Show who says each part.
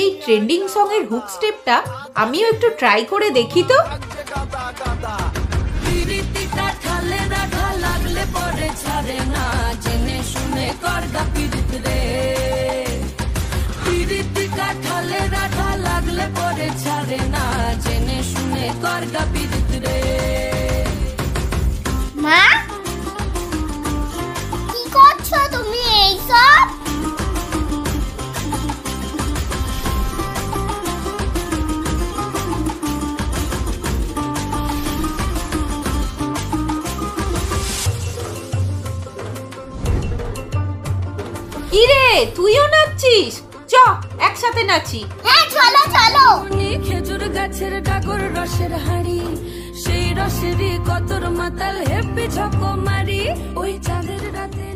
Speaker 1: এই trending song এর hook স্টেপটা আমিও একটু ট্রাই করে দেখি তো। লাগলে পরে ছাড়ে না, জেনে শুনে করগা পিরিত রে। পিরিতি কাঠালে রাধা লাগলে পরে ছাড়ে না, জেনে শুনে করগা পিরিত রে।
Speaker 2: মা কি করছো তুমি এইসব?
Speaker 1: কিরে তুইও নাচছিস? চ একসাথে নাচি।
Speaker 2: হ্যাঁ চলো চলো।
Speaker 1: খেজুর গাছের ডাগর রসের হাড়ি, সেই রসেরই কতর মাতাল হেপি ঝকো মারি, ওই চাঁদের রাতে